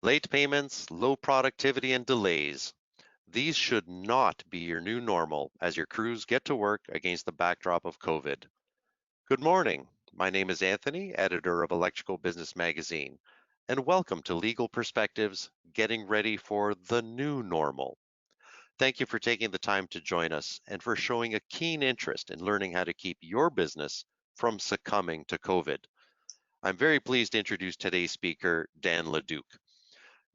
Late payments, low productivity, and delays. These should not be your new normal as your crews get to work against the backdrop of COVID. Good morning. My name is Anthony, editor of Electrical Business Magazine, and welcome to Legal Perspectives, getting ready for the new normal. Thank you for taking the time to join us and for showing a keen interest in learning how to keep your business from succumbing to COVID. I'm very pleased to introduce today's speaker, Dan Leduc.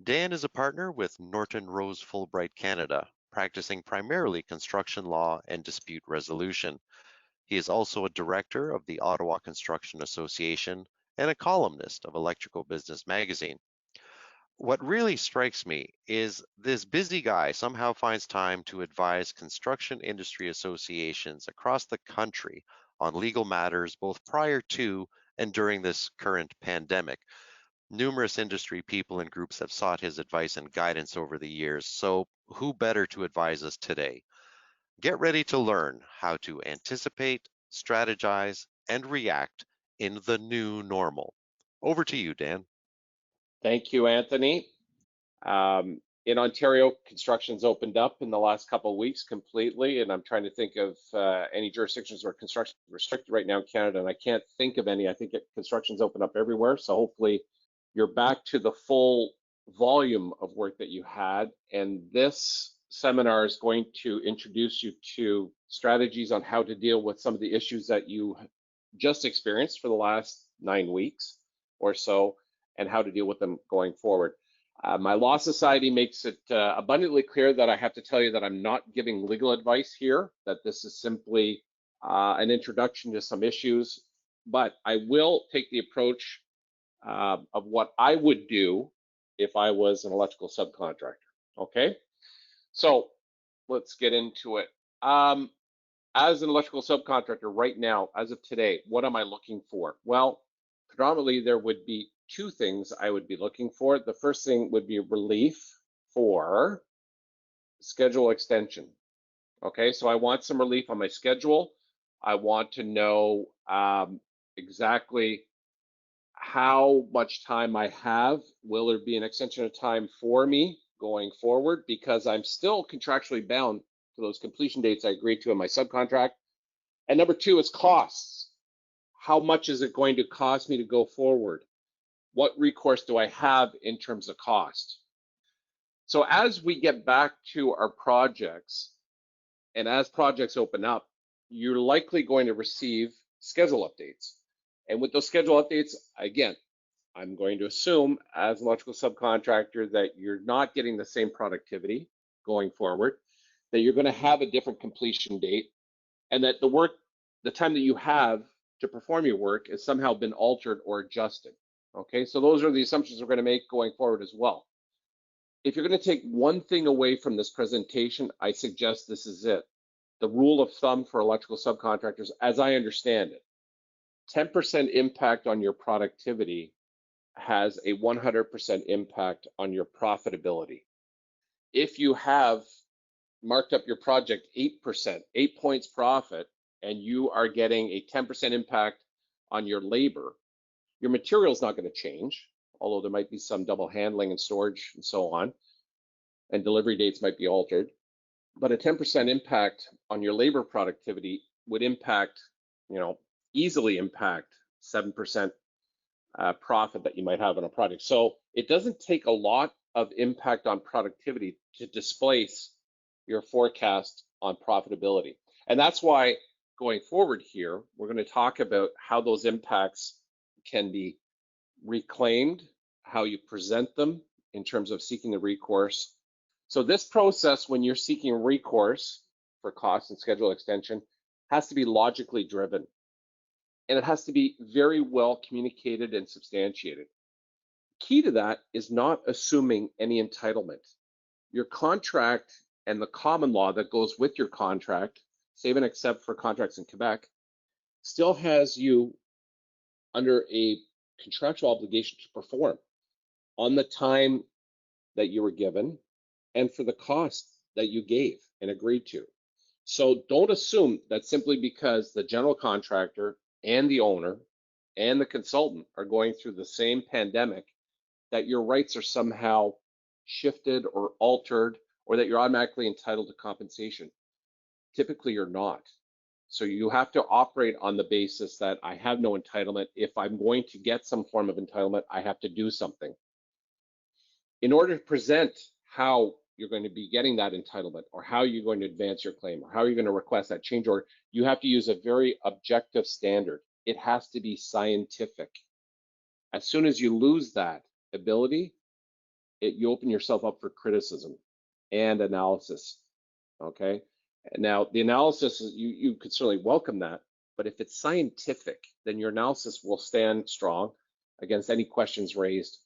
Dan is a partner with Norton Rose Fulbright Canada, practicing primarily construction law and dispute resolution. He is also a director of the Ottawa Construction Association and a columnist of Electrical Business Magazine. What really strikes me is this busy guy somehow finds time to advise construction industry associations across the country on legal matters both prior to and during this current pandemic. Numerous industry people and groups have sought his advice and guidance over the years, so who better to advise us today? Get ready to learn how to anticipate, strategize, and react in the new normal. Over to you, Dan. Thank you, Anthony. In Ontario, construction's opened up in the last couple of weeks completely, and I'm trying to think of any jurisdictions where construction is restricted right now in Canada, and I can't think of any. I think construction's opened up everywhere, so hopefully you're back to the full volume of work that you had, and this seminar is going to introduce you to strategies on how to deal with some of the issues that you just experienced for the last 9 weeks or so, and how to deal with them going forward. My law society makes it abundantly clear that I have to tell you that I'm not giving legal advice here, that this is simply an introduction to some issues, but I will take the approach of what I would do if I was an electrical subcontractor. Okay, so let's get into it. As an electrical subcontractor right now, as of today, what am I looking for? Well, predominantly there would be two things I would be looking for. The first thing would be relief for schedule extension. Okay, so I want some relief on my schedule. I want to know exactly how much time I have. Will there be an extension of time for me going forward? Because I'm still contractually bound to those completion dates I agreed to in my subcontract. And number two is costs. How much is it going to cost me to go forward? What recourse do I have in terms of cost? So as we get back to our projects, and as projects open up, you're likely going to receive schedule updates. And with those schedule updates, again, I'm going to assume as an electrical subcontractor that you're not getting the same productivity going forward, that you're going to have a different completion date, and that the time that you have to perform your work has somehow been altered or adjusted. Okay, so those are the assumptions we're going to make going forward as well. If you're going to take one thing away from this presentation, I suggest this is it. The rule of thumb for electrical subcontractors, as I understand it, 10% impact on your productivity has a 100% impact on your profitability. If you have marked up your project 8%, 8 points profit, and you are getting a 10% impact on your labor, your material is not going to change, although there might be some double handling and storage and so on, and delivery dates might be altered. But a 10% impact on your labor productivity would impact, easily impact 7% profit that you might have on a project. So it doesn't take a lot of impact on productivity to displace your forecast on profitability. And that's why going forward here, we're going to talk about how those impacts can be reclaimed, how you present them in terms of seeking the recourse. So this process, when you're seeking recourse for cost and schedule extension, has to be logically driven. And it has to be very well communicated and substantiated. Key to that is not assuming any entitlement. Your contract and the common law that goes with your contract, save and except for contracts in Quebec, still has you under a contractual obligation to perform on the time that you were given and for the cost that you gave and agreed to. So don't assume that simply because the general contractor and the owner and the consultant are going through the same pandemic that your rights are somehow shifted or altered, or that you're automatically entitled to compensation. Typically, you're not. So you have to operate on the basis that I have no entitlement. If I'm going to get some form of entitlement, I have to do something. In order to present how you're going to be getting that entitlement, or how you're going to advance your claim, or how you're going to request that change order, you have to use a very objective standard. It has to be scientific. As soon as you lose that ability, you open yourself up for criticism and analysis. Okay. Now, the analysis, you could certainly welcome that, but if it's scientific, then your analysis will stand strong against any questions raised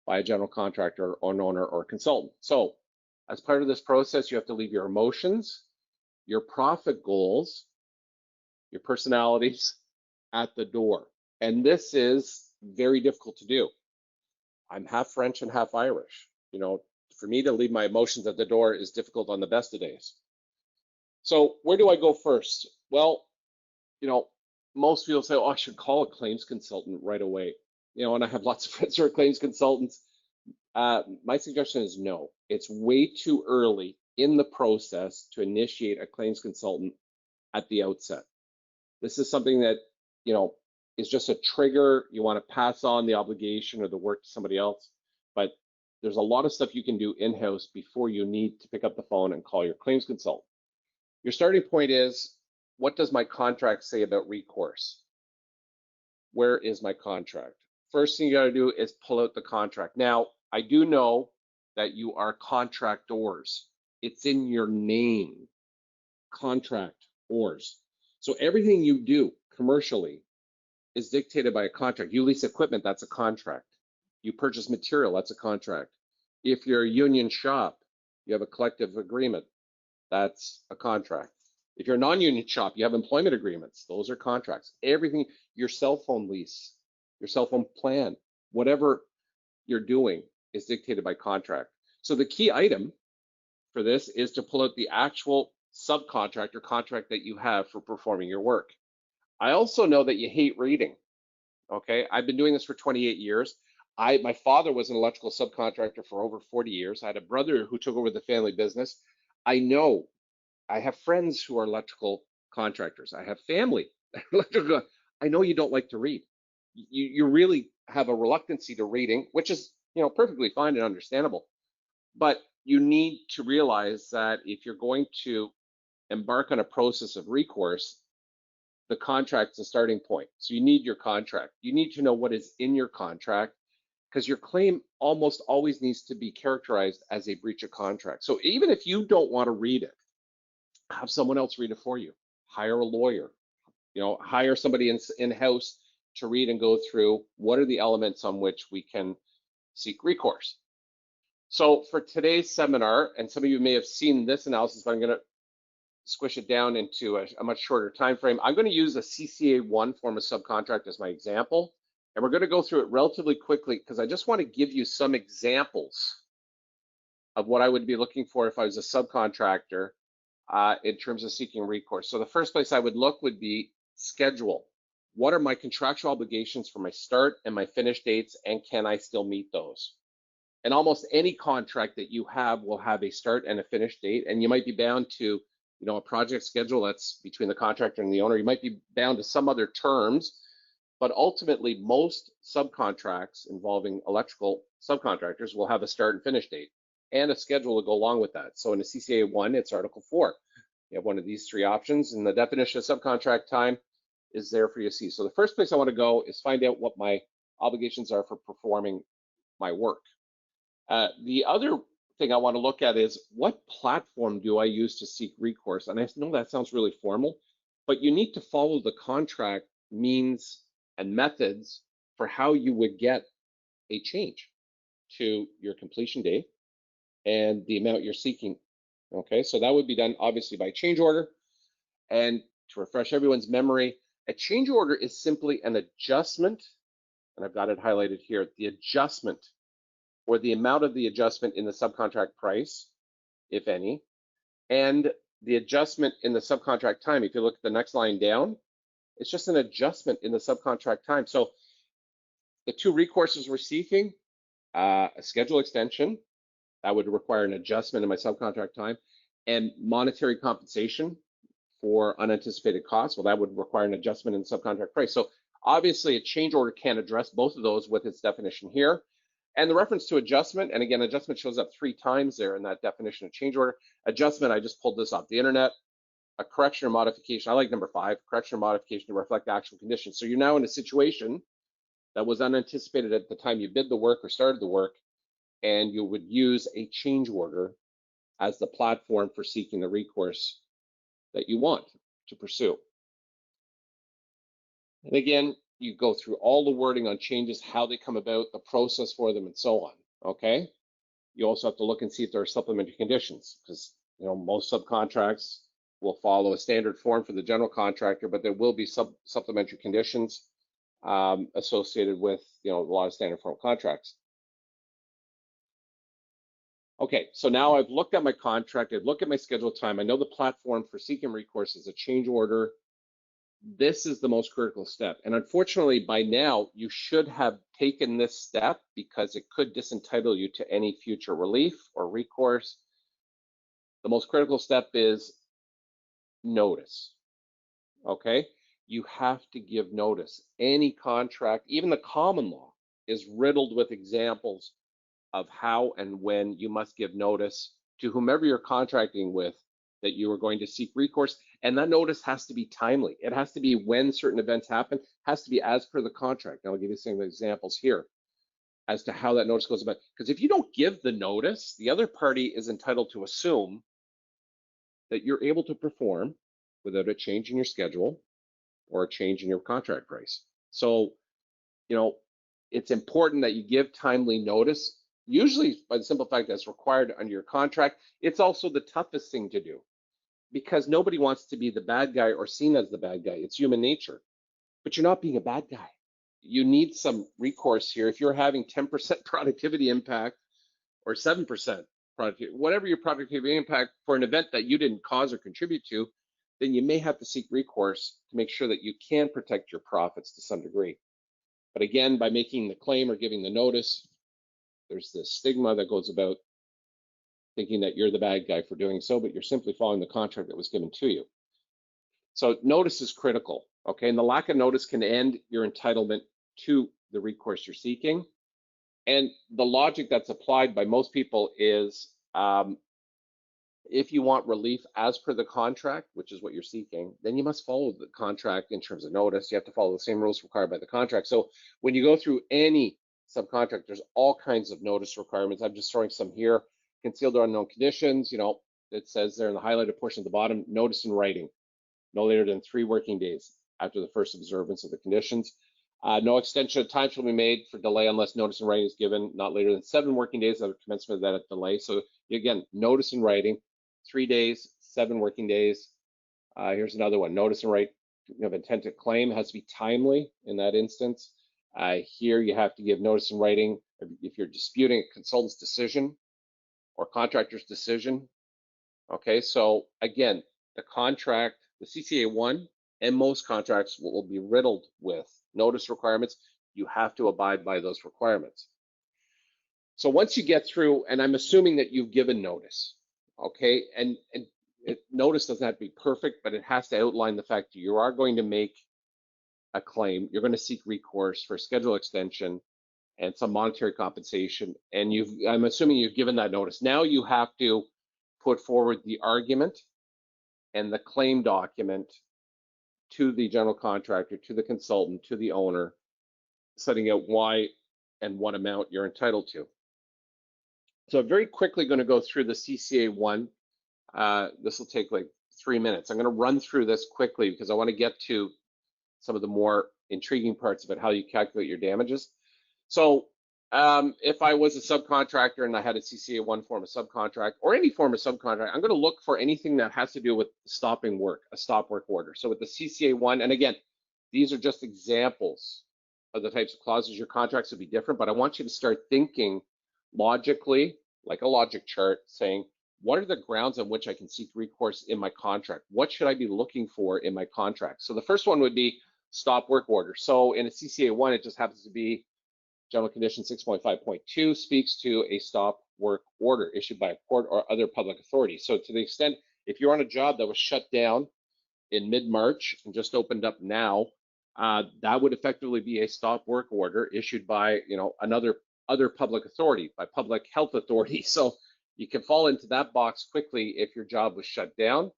by a general contractor or an owner or a consultant. So as part of this process, you have to leave your emotions, your profit goals, your personalities at the door. And this is very difficult to do. I'm half French and half Irish. You know, for me to leave my emotions at the door is difficult on the best of days. So where do I go first? Well, you know, most people say, oh, I should call a claims consultant right away. You know, and I have lots of friends who are claims consultants. My suggestion is no. It's way too early in the process to initiate a claims consultant at the outset. This is something that, you know, is just a trigger. You want to pass on the obligation or the work to somebody else. But there's a lot of stuff you can do in-house before you need to pick up the phone and call your claims consultant. Your starting point is, what does my contract say about recourse? Where is my contract? First thing you got to do is pull out the contract. Now, I do know that you are contractors. It's in your name, contractors. So everything you do commercially is dictated by a contract. You lease equipment, that's a contract. You purchase material, that's a contract. If you're a union shop, you have a collective agreement. That's a contract. If you're a non-union shop, you have employment agreements. Those are contracts. Everything, your cell phone lease, your cell phone plan, whatever you're doing is dictated by contract. So the key item for this is to pull out the actual subcontractor contract that you have for performing your work. I also know that you hate reading. Okay, I've been doing this for 28 years. My father was an electrical subcontractor for over 40 years. I had a brother who took over the family business. I know, I have friends who are electrical contractors. I have family electrical. I know you don't like to read. You really have a reluctancy to reading, which is, you know, perfectly fine and understandable. But you need to realize that if you're going to embark on a process of recourse, the contract's the starting point. So you need your contract. You need to know what is in your contract, because your claim almost always needs to be characterized as a breach of contract. So even if you don't want to read it, have someone else read it for you. Hire a lawyer. You know, hire somebody in-house to read and go through what are the elements on which we can seek recourse. So for today's seminar, and some of you may have seen this analysis, but I'm going to squish it down into a much shorter time frame. I'm going to use a CCA1 form of subcontract as my example, and we're going to go through it relatively quickly because I just want to give you some examples of what I would be looking for if I was a subcontractor in terms of seeking recourse. So the first place I would look would be schedule. What are my contractual obligations for my start and my finish dates, and can I still meet those? And almost any contract that you have will have a start and a finish date, and you might be bound to, you know, a project schedule that's between the contractor and the owner. You might be bound to some other terms, but ultimately most subcontracts involving electrical subcontractors will have a start and finish date and a schedule to go along with that. So in a CCA 1, it's Article 4. You have one of these three options, and the definition of subcontract time is there for you to see. So the first place I want to go is find out what my obligations are for performing my work. The other thing I want to look at is, what platform do I use to seek recourse? And I know that sounds really formal, but you need to follow the contract means and methods for how you would get a change to your completion date and the amount you're seeking. Okay, so that would be done obviously by change order. And to refresh everyone's memory, a change order is simply an adjustment, and I've got it highlighted here, the adjustment or the amount of the adjustment in the subcontract price, if any, and the adjustment in the subcontract time. If you look at the next line down, it's just an adjustment in the subcontract time. So the two recourses we're seeking, a schedule extension that would require an adjustment in my subcontract time, and monetary compensation for unanticipated costs. Well, that would require an adjustment in subcontract price. So obviously a change order can address both of those with its definition here. And the reference to adjustment, and again, adjustment shows up 3 times there in that definition of change order. Adjustment, I just pulled this off the internet. A correction or modification, I like number 5, correction or modification to reflect actual conditions. So you're now in a situation that was unanticipated at the time you bid the work or started the work, and you would use a change order as the platform for seeking the recourse that you want to pursue. And again, you go through all the wording on changes, how they come about, the process for them, and so on, okay? You also have to look and see if there are supplementary conditions, because most subcontracts will follow a standard form for the general contractor, but there will be supplementary conditions associated with a lot of standard form contracts. Okay, so now I've looked at my contract, I've looked at my scheduled time, I know the platform for seeking recourse is a change order. This is the most critical step. And unfortunately, by now, you should have taken this step because it could disentitle you to any future relief or recourse. The most critical step is notice, okay? You have to give notice. Any contract, even the common law, is riddled with examples of how and when you must give notice to whomever you're contracting with that you are going to seek recourse. And that notice has to be timely. It has to be when certain events happen, has to be as per the contract. And I'll give you some examples here as to how that notice goes about. Because if you don't give the notice, the other party is entitled to assume that you're able to perform without a change in your schedule or a change in your contract price. So, it's important that you give timely notice, usually by the simple fact that it's required under your contract. It's also the toughest thing to do because nobody wants to be the bad guy or seen as the bad guy. It's human nature, but you're not being a bad guy. You need some recourse here. If you're having 10% productivity impact or 7% productivity, whatever your productivity impact for an event that you didn't cause or contribute to, then you may have to seek recourse to make sure that you can protect your profits to some degree. But again, by making the claim or giving the notice, there's this stigma that goes about thinking that you're the bad guy for doing so, but you're simply following the contract that was given to you. So notice is critical, okay? And the lack of notice can end your entitlement to the recourse you're seeking. And the logic that's applied by most people is if you want relief as per the contract, which is what you're seeking, then you must follow the contract in terms of notice. You have to follow the same rules required by the contract. So when you go through any subcontract, there's all kinds of notice requirements. I'm just throwing some here. Concealed or unknown conditions, it says there in the highlighted portion at the bottom, notice in writing, no later than 3 working days after the first observance of the conditions. No extension of time shall be made for delay unless notice in writing is given not later than 7 working days after commencement of that delay. So again, notice in writing, 3 days, 7 working days. Here's another one, notice in writing of intent to claim has to be timely in that instance. Here you have to give notice in writing if you're disputing a consultant's decision or contractor's decision. Okay, so again, the contract, the CCA1 and most contracts will be riddled with notice requirements. You have to abide by those requirements. So once you get through, and I'm assuming that you've given notice, okay, and notice doesn't have to be perfect, but it has to outline the fact that you are going to make a claim, you're going to seek recourse for schedule extension and some monetary compensation, and I'm assuming you've given that notice. Now you have to put forward the argument and the claim document to the general contractor, to the consultant, to the owner, setting out why and what amount you're entitled to. So I'm very quickly going to go through the CCA1. This will take like 3 minutes. I'm going to run through this quickly because I want to get to some of the more intriguing parts about how you calculate your damages. So if I was a subcontractor and I had a CCA1 form of subcontract or any form of subcontract, I'm going to look for anything that has to do with stopping work, a stop work order. So with the CCA1, and again, these are just examples of the types of clauses. Your contracts would be different, but I want you to start thinking logically, like a logic chart, saying, what are the grounds on which I can seek recourse in my contract? What should I be looking for in my contract? So the first one would be stop work order. So in a CCA1, it just happens to be General Condition 6.5.2 speaks to a stop work order issued by a court or other public authority. So to the extent, if you're on a job that was shut down in mid-March and just opened up now, that would effectively be a stop work order issued by, other public authority, by public health authority. So you can fall into that box quickly if your job was shut down.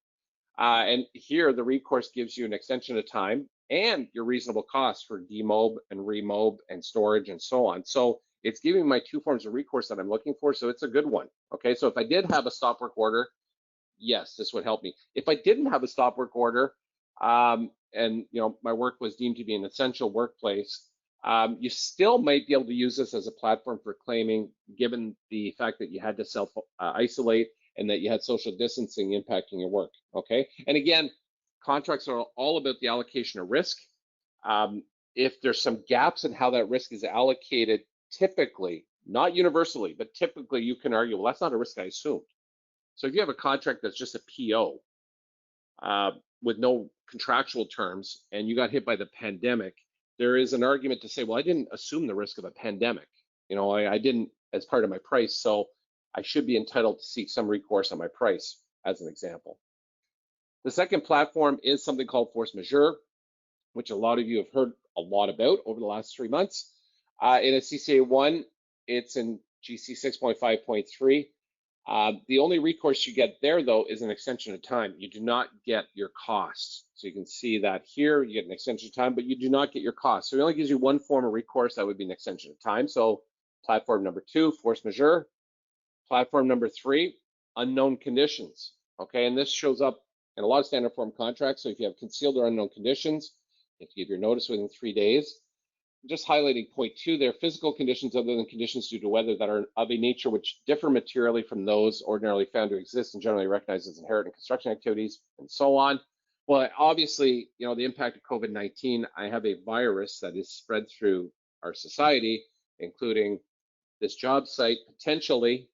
And here the recourse gives you an extension of time and your reasonable costs for demob and remob and storage and so on. So it's giving me my two forms of recourse that I'm looking for. So it's a good one. Okay, so if I did have a stop work order, yes, this would help me. If I didn't have a stop work order, and my work was deemed to be an essential workplace, you still might be able to use this as a platform for claiming, given the fact that you had to self isolate and that you had social distancing impacting your work. Okay, and again, contracts are all about the allocation of risk. If there's some gaps in how that risk is allocated, typically, not universally, but typically you can argue, well, that's not a risk I assumed. So if you have a contract that's just a PO with no contractual terms and you got hit by the pandemic, there is an argument to say, well, I didn't assume the risk of a pandemic. I didn't as part of my price, so I should be entitled to seek some recourse on my price, as an example. The second platform is something called force majeure, which a lot of you have heard a lot about over the last 3 months. In a CCA1, it's in GC 6.5.3. The only recourse you get there, though, is an extension of time. You do not get your costs. So you can see that here, you get an extension of time, but you do not get your costs. So it only gives you one form of recourse. That would be an extension of time. So platform number 2, force majeure. Platform number 3, unknown conditions. Okay, and this shows up in a lot of standard form contracts. So if you have concealed or unknown conditions, you have to give your notice within 3 days. Just highlighting point 2 there, physical conditions other than conditions due to weather that are of a nature which differ materially from those ordinarily found to exist and generally recognized as inherent in construction activities, and so on. Well, obviously, the impact of COVID-19, I have a virus that is spread through our society, including this job site potentially.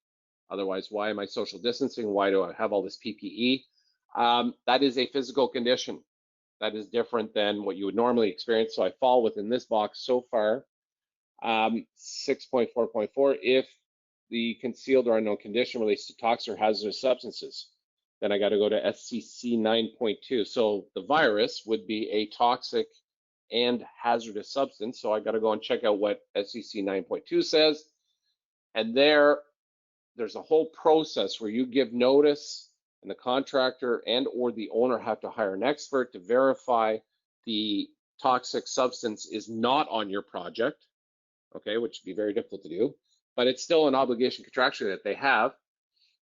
Otherwise, why am I social distancing? Why do I have all this PPE? That is a physical condition. That is different than what you would normally experience. So I fall within this box so far. 6.4.4, if the concealed or unknown condition relates to toxic or hazardous substances, then I got to go to SCC 9.2. So the virus would be a toxic and hazardous substance. So I got to go and check out what SCC 9.2 says. And there's a whole process where you give notice, and the contractor and or the owner have to hire an expert to verify the toxic substance is not on your project, okay, which would be very difficult to do, but it's still an obligation contractually that they have.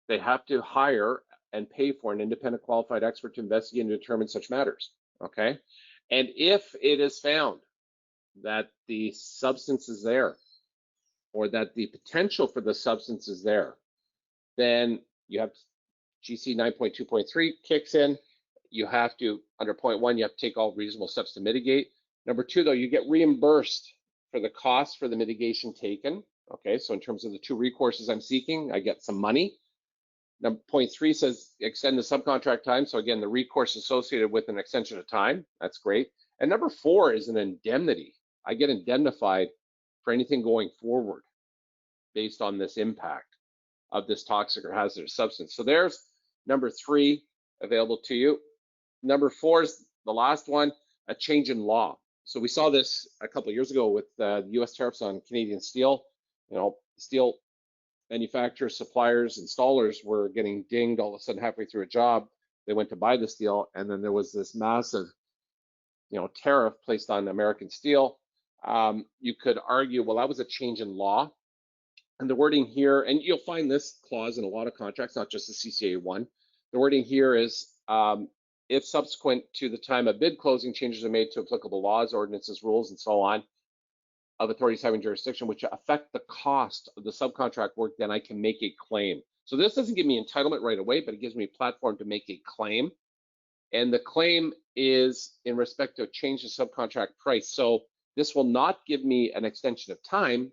They have to hire and pay for an independent qualified expert to investigate and determine such matters, okay? And if it is found that the substance is there, or that the potential for the substance is there, then you have GC 9.2.3 kicks in. You have to, under point 1, you have to take all reasonable steps to mitigate. Number 2, though, you get reimbursed for the cost for the mitigation taken. Okay, so in terms of the 2 recourses I'm seeking, I get some money. Number point 3 says extend the subcontract time. So again, the recourse associated with an extension of time. That's great. And number 4 is an indemnity. I get indemnified for anything going forward based on this impact of this toxic or hazardous substance. So there's number 3 available to you. Number 4 is the last one, a change in law. So we saw this a couple of years ago with the US tariffs on Canadian steel. Steel manufacturers, suppliers, installers were getting dinged all of a sudden halfway through a job. They went to buy the steel, and then there was this massive, tariff placed on American steel. You could argue, well, that was a change in law. And the wording here, and you'll find this clause in a lot of contracts, not just the CCA one. The wording here is, if subsequent to the time of bid closing, changes are made to applicable laws, ordinances, rules, and so on of authorities having jurisdiction, which affect the cost of the subcontract work, then I can make a claim. So this doesn't give me entitlement right away, but it gives me a platform to make a claim. And the claim is in respect to a change in subcontract price. So this will not give me an extension of time,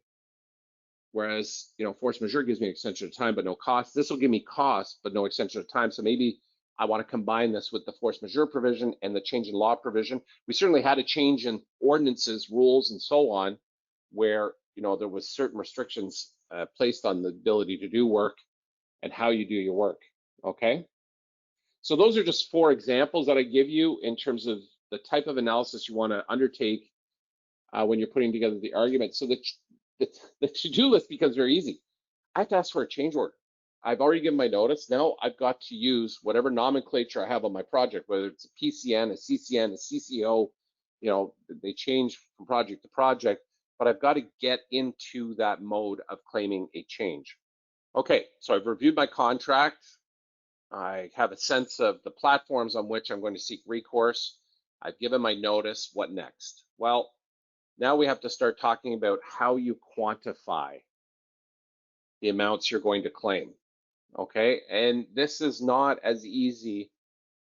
whereas force majeure gives me an extension of time but no cost. This will give me cost but no extension of time. So maybe I want to combine this with the force majeure provision and the change in law provision. We certainly had a change in ordinances, rules, and so on, where there was certain restrictions placed on the ability to do work and how you do your work. Okay, so those are just 4 examples that I give you in terms of the type of analysis you want to undertake when you're putting together the argument. So the to-do list becomes very easy. I have to ask for a change order. I've already given my notice. Now I've got to use whatever nomenclature I have on my project, whether it's a PCN, a CCN, a CCO. They change from project to project, but I've got to get into that mode of claiming a change. Okay, so I've reviewed my contract. I have a sense of the platforms on which I'm going to seek recourse. I've given my notice. What next? Well, now we have to start talking about how you quantify the amounts you're going to claim. Okay, and this is not as easy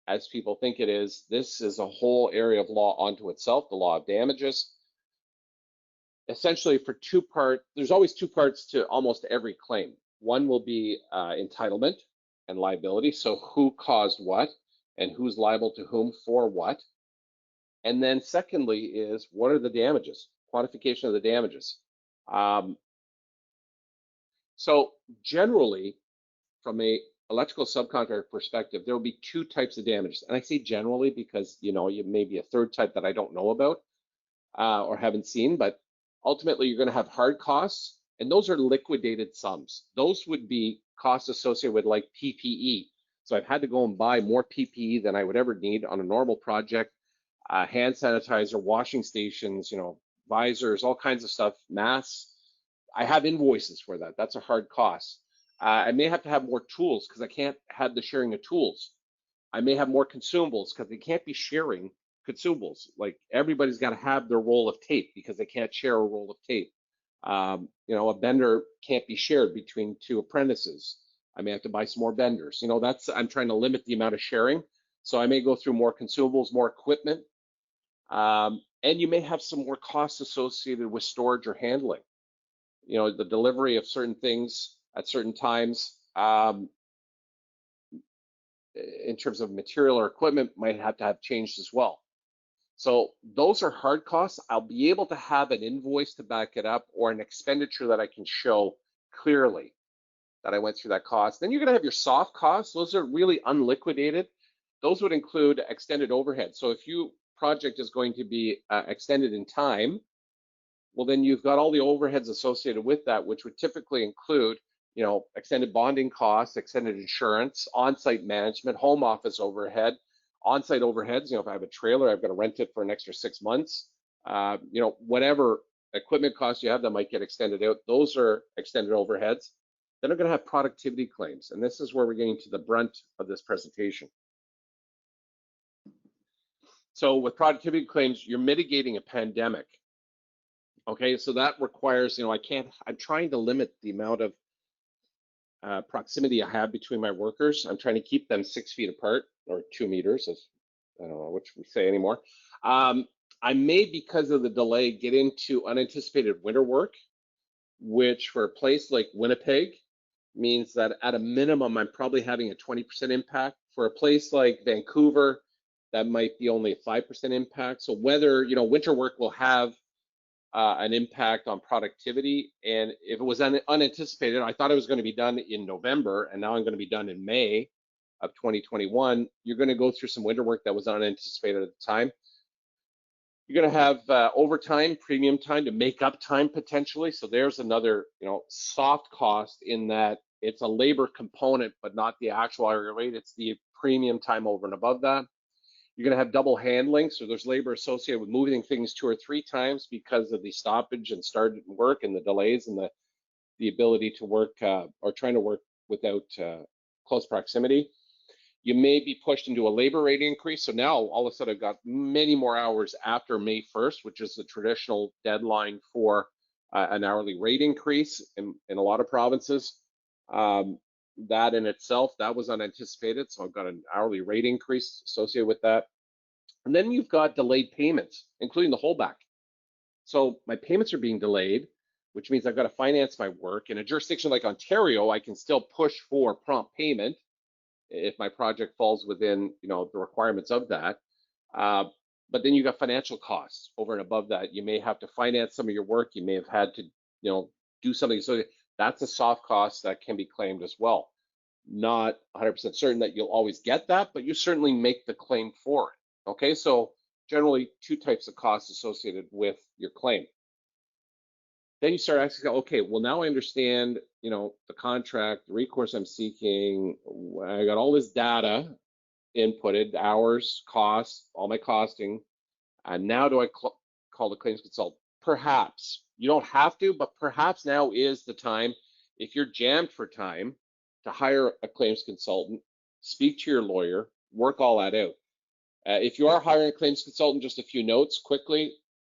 as people think it is. This is a whole area of law onto itself, the law of damages. Essentially, there's always 2 parts to almost every claim. One will be entitlement and liability, so who caused what and who's liable to whom for what. And then secondly is, what are the damages? Quantification of the damages. So generally, from a electrical subcontractor perspective, there will be 2 types of damages. And I say generally because, you may be a 3rd type that I don't know about or haven't seen, but ultimately you're going to have hard costs, and those are liquidated sums. Those would be costs associated with like PPE. So I've had to go and buy more PPE than I would ever need on a normal project, hand sanitizer, washing stations, visors, all kinds of stuff, masks. I have invoices for that. That's a hard cost. I may have to have more tools because I can't have the sharing of tools. I may have more consumables because they can't be sharing consumables. Like everybody's got to have their roll of tape because they can't share a roll of tape. A bender can't be shared between 2 apprentices. I may have to buy some more benders. I'm trying to limit the amount of sharing. So I may go through more consumables, more equipment. And you may have some more costs associated with storage or handling. The delivery of certain things at certain times in terms of material or equipment might have to have changed as well. So those are hard costs. I'll be able to have an invoice to back it up or an expenditure that I can show clearly that I went through that cost. Then you're going to have your soft costs. Those are really unliquidated. Those would include extended overhead. So if your project is going to be extended in time, well, then you've got all the overheads associated with that, which would typically include, extended bonding costs, extended insurance, on-site management, home office overhead, on-site overheads. If I have a trailer, I've got to rent it for an extra 6 months. Whatever equipment costs you have that might get extended out, those are extended overheads. Then I'm going to have productivity claims, and this is where we're getting to the brunt of this presentation. So with productivity claims, you're mitigating a pandemic. Okay, so that requires, I'm trying to limit the amount of proximity I have between my workers. I'm trying to keep them 6 feet apart, or 2 meters, as I don't know which we say anymore. I may, because of the delay, get into unanticipated winter work, which for a place like Winnipeg means that at a minimum, I'm probably having a 20% impact. For a place like Vancouver, that might be only a 5% impact. So whether, winter work will have an impact on productivity. And if it was unanticipated, I thought it was going to be done in November, and now I'm going to be done in May of 2021. You're going to go through some winter work that was unanticipated at the time. You're going to have overtime, premium time to make up time potentially. So there's another, soft cost in that it's a labor component, but not the actual hourly rate. It's the premium time over and above that. You're going to have double handling, so there's labor associated with moving things 2 or 3 times because of the stoppage and started work and the delays and the ability to work or trying to work without close proximity. You may be pushed into a labor rate increase. So now all of a sudden I've got many more hours after May 1st, which is the traditional deadline for an hourly rate increase in a lot of provinces. That in itself, that was unanticipated. So I've got an hourly rate increase associated with that. And then you've got delayed payments, including the holdback. So my payments are being delayed, which means I've got to finance my work. In a jurisdiction like Ontario, I can still push for prompt payment if my project falls within, the requirements of that. But then you got financial costs over and above that. You may have to finance some of your work. You may have had to do something. So that's a soft cost that can be claimed as well. Not 100% certain that you'll always get that, but you certainly make the claim for it. Okay, so generally two types of costs associated with your claim. Then you start asking, okay, well, now I understand, the contract, the recourse I'm seeking. I got all this data inputted, hours, costs, all my costing. And now do I call the claims consultant? Perhaps. You don't have to, but perhaps now is the time, if you're jammed for time, to hire a claims consultant, speak to your lawyer, work all that out. If you are hiring a claims consultant, just a few notes quickly.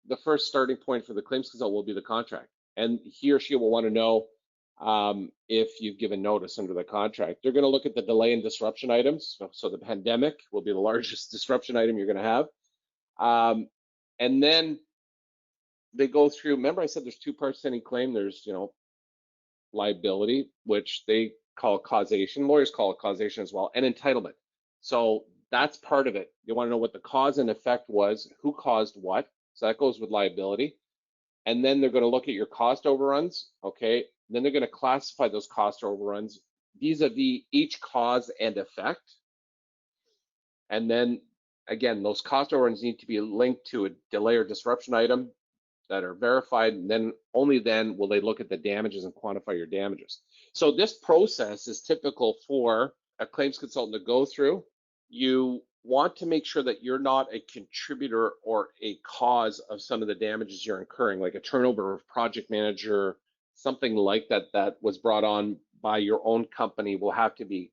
The first starting point for the claims consultant will be the contract. And he or she will want to know if you've given notice under the contract. They're going to look at the delay and disruption items. So the pandemic will be the largest disruption item you're going to have. And then they go through, remember I said there's two parts to any claim. There's, liability, which they call causation. Lawyers call it causation as well, and entitlement. So that's part of it. You want to know what the cause and effect was, who caused what. So that goes with liability. And then they're going to look at your cost overruns, okay? Then they're going to classify those cost overruns vis-a-vis each cause and effect. And then again, those cost overruns need to be linked to a delay or disruption item that are verified, and then only then will they look at the damages and quantify your damages. So this process is typical for a claims consultant to go through. You want to make sure that you're not a contributor or a cause of some of the damages you're incurring, like a turnover of project manager, something like that that was brought on by your own company will have to be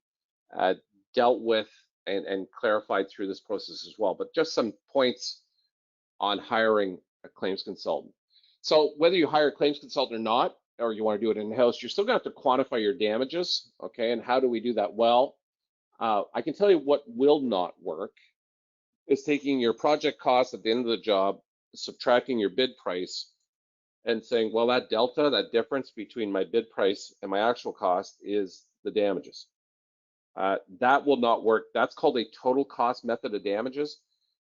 dealt with and clarified through this process as well. But just some points on hiring a claims consultant. So whether you hire a claims consultant or not, or you want to do it in-house, you're still going to have to quantify your damages, okay? And how do we do that? Well, I can tell you what will not work is taking your project cost at the end of the job, subtracting your bid price, and saying, well, that delta, that difference between my bid price and my actual cost is the damages. That will not work. That's called a total cost method of damages.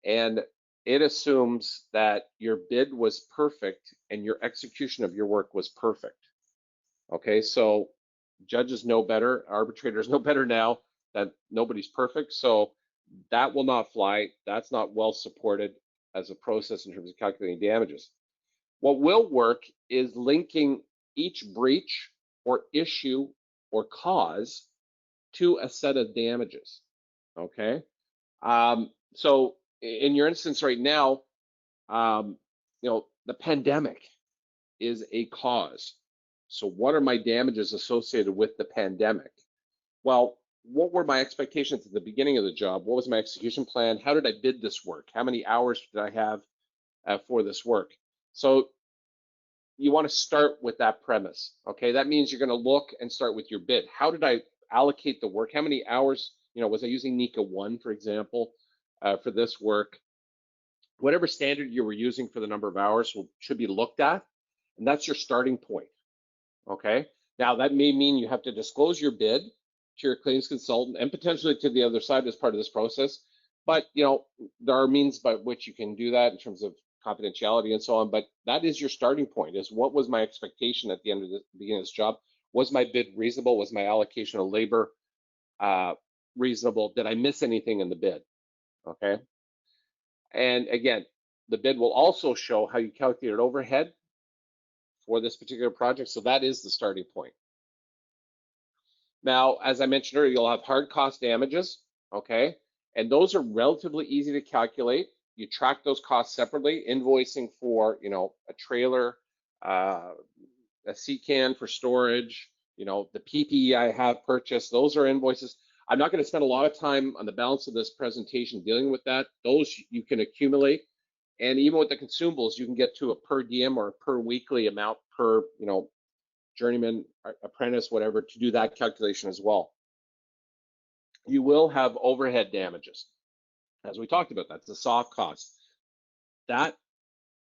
And it assumes that your bid was perfect and your execution of your work was perfect. Okay, so judges know better, arbitrators know better now that nobody's perfect. So that will not fly. That's not well supported as a process in terms of calculating damages. What will work is linking each breach or issue or cause to a set of damages. Okay, so in your instance right now, the pandemic is a cause. So what are my damages associated with the pandemic? Well, what were my expectations at the beginning of the job? What was my execution plan? How did I bid this work? How many hours did I have for this work? So you want to start with that premise, okay? That means you're going to look and start with your bid. How did I allocate the work? How many hours, was I using NECA 1, for example, for this work? Whatever standard you were using for the number of hours should be looked at, and that's your starting point, okay? Now, that may mean you have to disclose your bid to your claims consultant and potentially to the other side as part of this process, but, there are means by which you can do that in terms of confidentiality and so on, but that is your starting point, is what was my expectation at the end of the beginning of this job? Was my bid reasonable? Was my allocation of labor reasonable? Did I miss anything in the bid, okay? And again, the bid will also show how you calculated overhead for this particular project. So that is the starting point. Now, as I mentioned earlier, you'll have hard cost damages, okay? And those are relatively easy to calculate. You track those costs separately, invoicing for, a trailer, a seat can for storage, the PPE I have purchased, those are invoices. I'm not going to spend a lot of time on the balance of this presentation dealing with that. Those you can accumulate. And even with the consumables, you can get to a per diem or a per weekly amount per, journeyman, apprentice, whatever, to do that calculation as well. You will have overhead damages. As we talked about, that's the soft cost. That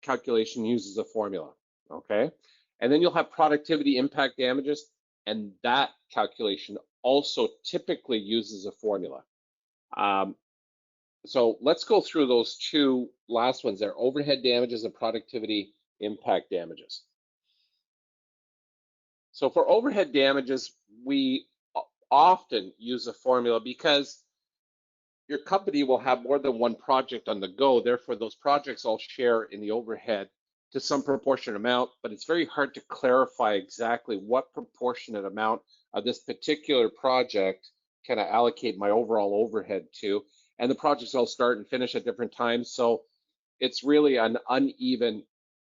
calculation uses a formula, okay? And then you'll have productivity impact damages, and that calculation also typically uses a formula. So let's go through those two last ones there, overhead damages and productivity impact damages. So for overhead damages, we often use a formula because your company will have more than one project on the go. Therefore, those projects all share in the overhead to some proportionate amount, but it's very hard to clarify exactly what proportionate amount of this particular project can I allocate my overall overhead to. And the projects all start and finish at different times. So it's really an uneven,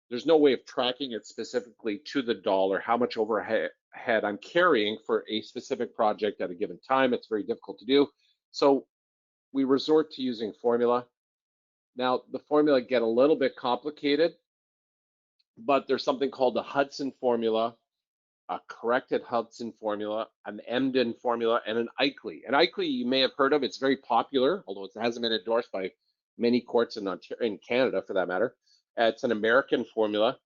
there's no way of tracking it specifically to the dollar, how much overhead I'm carrying for a specific project at a given time. It's very difficult to do. So we resort to using formula. Now, the formula get a little bit complicated, but there's something called the Hudson formula, a corrected Hudson formula, an Emden formula, and an Eichle. And Eichle you may have heard of. It's very popular, although it hasn't been endorsed by many courts in Canada for that matter. It's an American formula.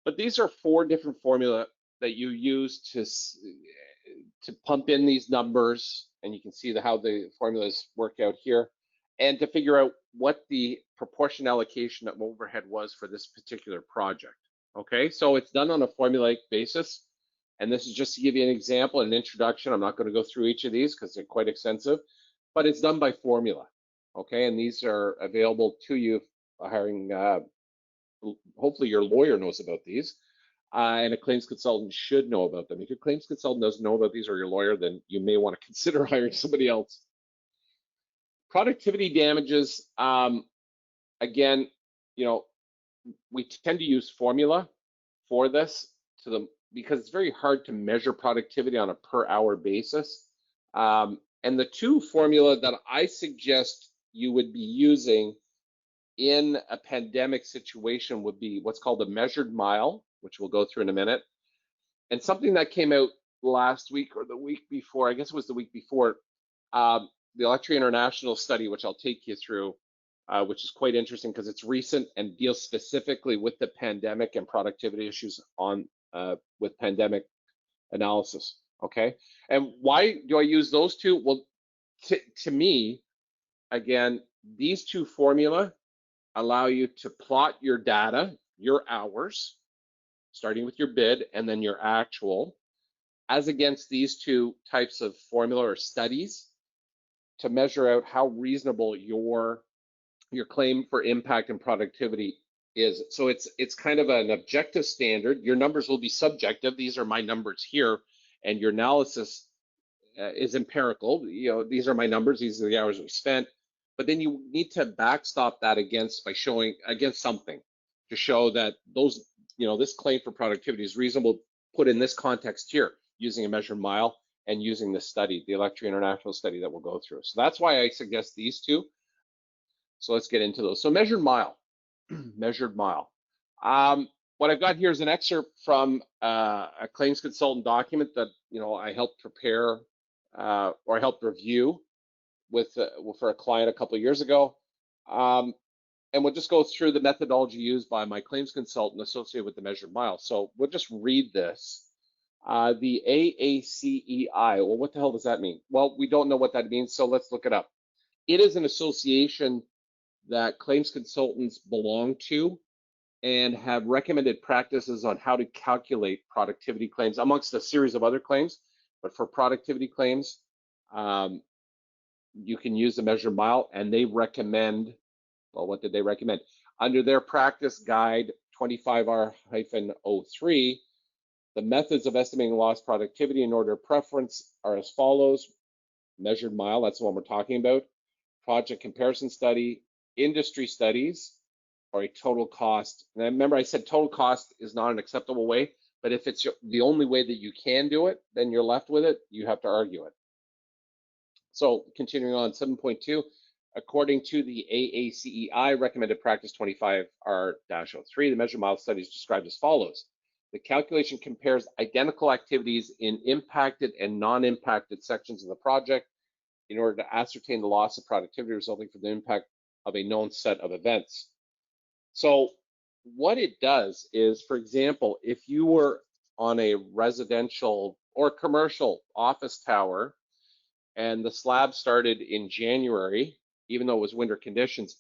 But these are four different formula that you use to pump in these numbers, and you can see how the formulas work out here, and to figure out what the proportion allocation of overhead was for this particular project. Okay, so it's done on a formulaic basis, and this is just to give you an example, an introduction. I'm not going to go through each of these because they're quite extensive, but it's done by formula. Okay, and these are available to you hiring. Hopefully your lawyer knows about these. And a claims consultant should know about them. If your claims consultant doesn't know about these or your lawyer, then you may want to consider hiring somebody else. Productivity damages, again, we tend to use formula for this because it's very hard to measure productivity on a per hour basis. And the two formula that I suggest you would be using in a pandemic situation would be what's called a measured mile, which we'll go through in a minute, and something that came out last week or the week before, I guess it was the week before, the Electric International study, which I'll take you through, which is quite interesting because it's recent and deals specifically with the pandemic and productivity issues with pandemic analysis. Okay, and why do I use those two? Well, to me, again, these two formula allow you to plot your data, your hours, starting with your bid and then your actual, as against these two types of formula or studies to measure out how reasonable your claim for impact and productivity is. So it's kind of an objective standard. Your numbers will be subjective. These are my numbers here, and your analysis is empirical. These are my numbers. These are the hours we spent. But then you need to backstop that by showing against something to show that this claim for productivity is reasonable, put in this context here, using a measured mile and using the study, the Electric International study that we'll go through. So that's why I suggest these two. So let's get into those. So measured mile, measured mile. What I've got here is an excerpt from a claims consultant document that I helped prepare or I helped review for a client a couple of years ago. And we'll just go through the methodology used by my claims consultant associated with the measured mile. So we'll just read this. The AACEI, well, what the hell does that mean? Well, we don't know what that means, so let's look it up. It is an association that claims consultants belong to and have recommended practices on how to calculate productivity claims amongst a series of other claims. But for productivity claims, you can use the measured mile, and they recommend, well, what did they recommend? Under their practice guide 25R-03, the methods of estimating lost productivity in order of preference are as follows. Measured mile, that's the one we're talking about. Project comparison study, industry studies, or a total cost. And remember I said total cost is not an acceptable way, but if it's the only way that you can do it, then you're left with it, you have to argue it. So continuing on 7.2, according to the AACEI recommended practice 25R-03, the measured mile study is described as follows. The calculation compares identical activities in impacted and non-impacted sections of the project in order to ascertain the loss of productivity resulting from the impact of a known set of events. So what it does is, for example, if you were on a residential or commercial office tower and the slab started in January, even though it was winter conditions,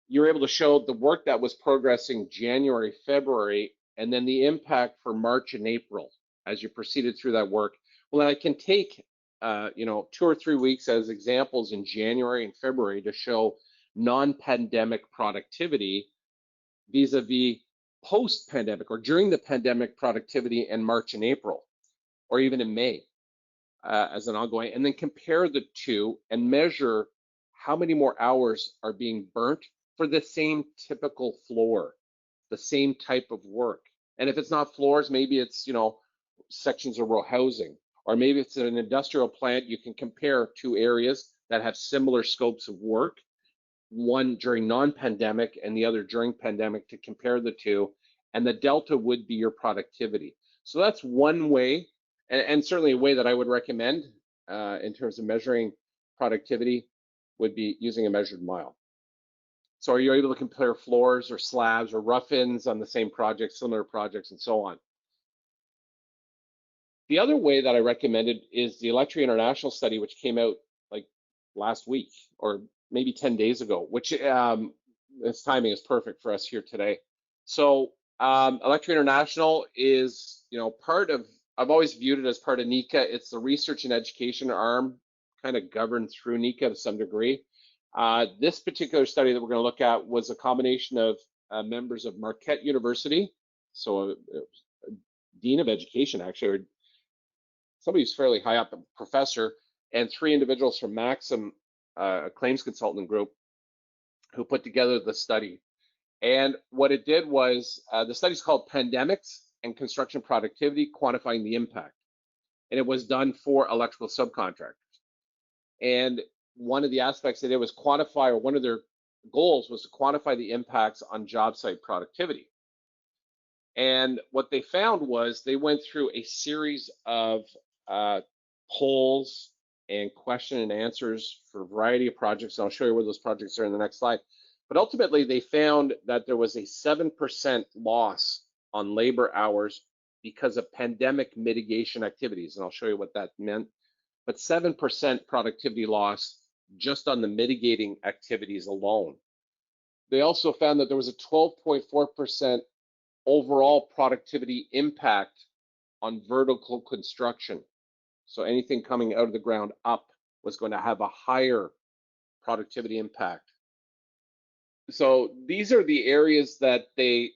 you're able to show the work that was progressing January, February, and then the impact for March and April. as you proceeded through that work. Well, then I can take 2 or 3 weeks as examples in January and February to show non-pandemic productivity vis-a-vis post-pandemic or during the pandemic productivity in March and April, or even in May as an ongoing, and then compare the two and measure how many more hours are being burnt for the same typical floor, the same type of work. And if it's not floors, maybe it's, sections of row housing, or maybe it's an industrial plant. You can compare two areas that have similar scopes of work, one during non-pandemic and the other during pandemic, to compare the two, and the delta would be your productivity. So that's one way, and certainly a way that I would recommend in terms of measuring productivity would be using a measured mile. So are you able to compare floors or slabs or rough-ins on the same project, similar projects, and so on? The other way that I recommended is the Electric International study, which came out like last week or maybe 10 days ago, which its timing is perfect for us here today. So Electric International is, part of, I've always viewed it as part of NECA. It's the research and education arm, kind of governed through NECA to some degree. This particular study that we're going to look at was a combination of members of Marquette University, so a dean of education actually, or somebody who's fairly high up, a professor, and 3 individuals from Maxim, a claims consultant group, who put together the study. And what it did was, the study's called Pandemics and Construction Productivity, Quantifying the Impact. And it was done for electrical subcontractors. And one of the aspects they did was quantify, or one of their goals was to quantify the impacts on job site productivity. And what they found was they went through a series of polls and question and answers for a variety of projects. And I'll show you where those projects are in the next slide. But ultimately, they found that there was a 7% loss on labor hours because of pandemic mitigation activities. And I'll show you what that meant. But 7% productivity loss just on the mitigating activities alone. They also found that there was a 12.4% overall productivity impact on vertical construction. So anything coming out of the ground up was going to have a higher productivity impact. So these are the areas that they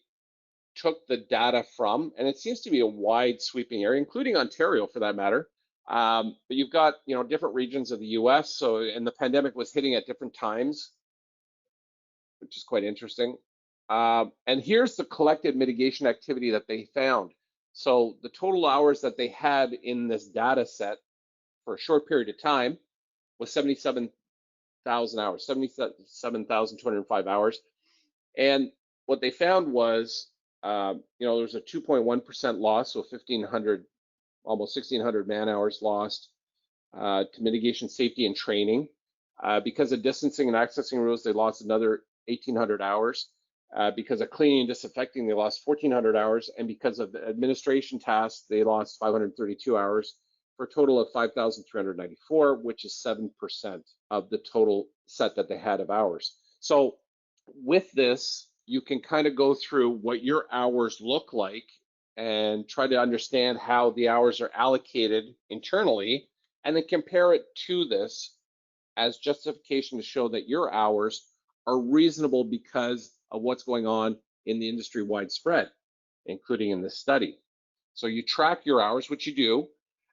took the data from, and it seems to be a wide sweeping area, including Ontario for that matter. But you've got, different regions of the US, and the pandemic was hitting at different times, which is quite interesting. And here's the collected mitigation activity that they found. So the total hours that they had in this data set for a short period of time was 77,000 hours, 77,205 hours. And what they found was, there was a 2.1% loss, so 1,500, almost 1,600 man hours lost to mitigation, safety, and training. Because of distancing and accessing rules, they lost another 1,800 hours. Because of cleaning and disinfecting, they lost 1,400 hours. And because of administration tasks, they lost 532 hours for a total of 5,394, which is 7% of the total set that they had of hours. So with this, you can kind of go through what your hours look like and try to understand how the hours are allocated internally, and then compare it to this as justification to show that your hours are reasonable because of what's going on in the industry widespread, including in this study. So you track your hours, which you do,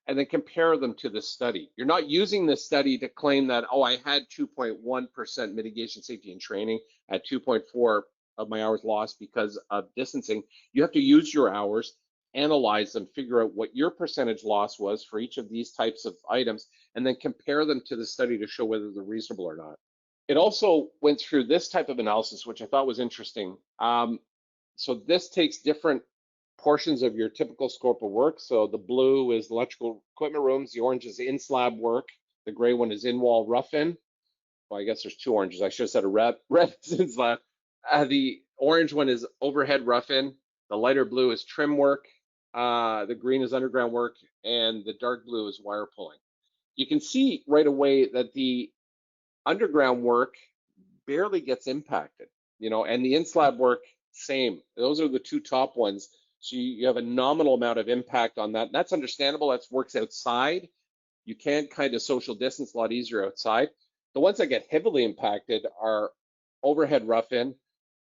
and then compare them to this study. You're not using this study to claim that, oh, I had 2.1% mitigation, safety, and training at 2.4 of my hours lost because of distancing. You have to use your hours, analyze them, figure out what your percentage loss was for each of these types of items, and then compare them to the study to show whether they're reasonable or not. It also went through this type of analysis, which I thought was interesting. So this takes different portions of your typical scope of work. So the blue is electrical equipment rooms, the orange is in-slab work, the gray one is in-wall rough-in. Well, I guess there's 2 oranges. I should have said a red is in-slab. The orange one is overhead rough-in, the lighter blue is trim work, the green is underground work, and the dark blue is wire pulling. You can see right away that the underground work barely gets impacted, and the in-slab work, same. Those are the 2 top ones. So you have a nominal amount of impact on that. That's understandable. That works outside. You can kind of social distance a lot easier outside. The ones that get heavily impacted are overhead rough-in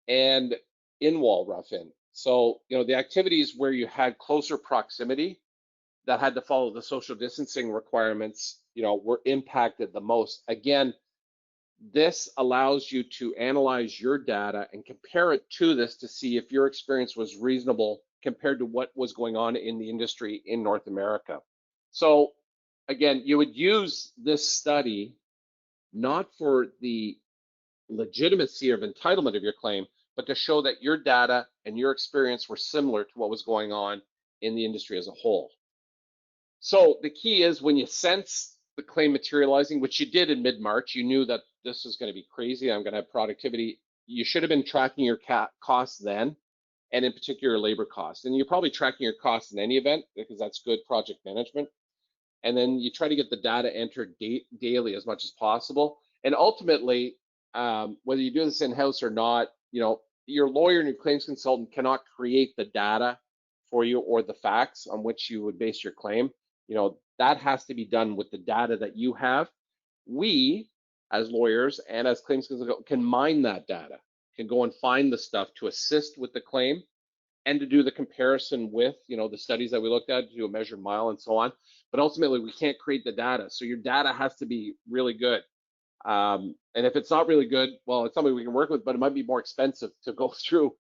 and in-wall rough-in. So, the activities where you had closer proximity that had to follow the social distancing requirements, were impacted the most. Again, this allows you to analyze your data and compare it to this to see if your experience was reasonable compared to what was going on in the industry in North America. So again, you would use this study not for the legitimacy of entitlement of your claim, but to show that your data and your experience were similar to what was going on in the industry as a whole. So the key is when you sense the claim materializing, which you did in mid-March, you knew that this is going to be crazy. I'm going to have productivity. You should have been tracking your costs then, and in particular labor costs. And you're probably tracking your costs in any event because that's good project management. And then you try to get the data entered daily as much as possible. And ultimately, whether you do this in-house or not, your lawyer and your claims consultant cannot create the data for you or the facts on which you would base your claim. That has to be done with the data that you have. We, as lawyers and as claims consultants, can mine that data, can go and find the stuff to assist with the claim and to do the comparison with, the studies that we looked at, to do a measured mile and so on. But ultimately, we can't create the data. So your data has to be really good. And if it's not really good, well, it's something we can work with, but it might be more expensive to go through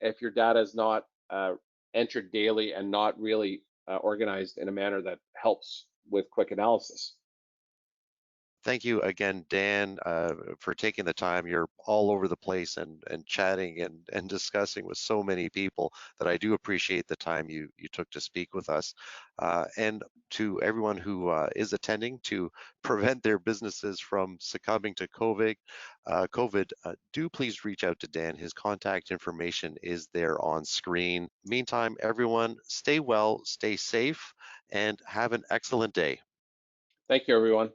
if your data is not entered daily and not really organized in a manner that helps with quick analysis. Thank you again, Dan, for taking the time. You're all over the place and chatting and discussing with so many people that I do appreciate the time you took to speak with us. And to everyone who is attending to prevent their businesses from succumbing to COVID, do please reach out to Dan. His contact information is there on screen. Meantime, everyone, stay well, stay safe, and have an excellent day. Thank you, everyone.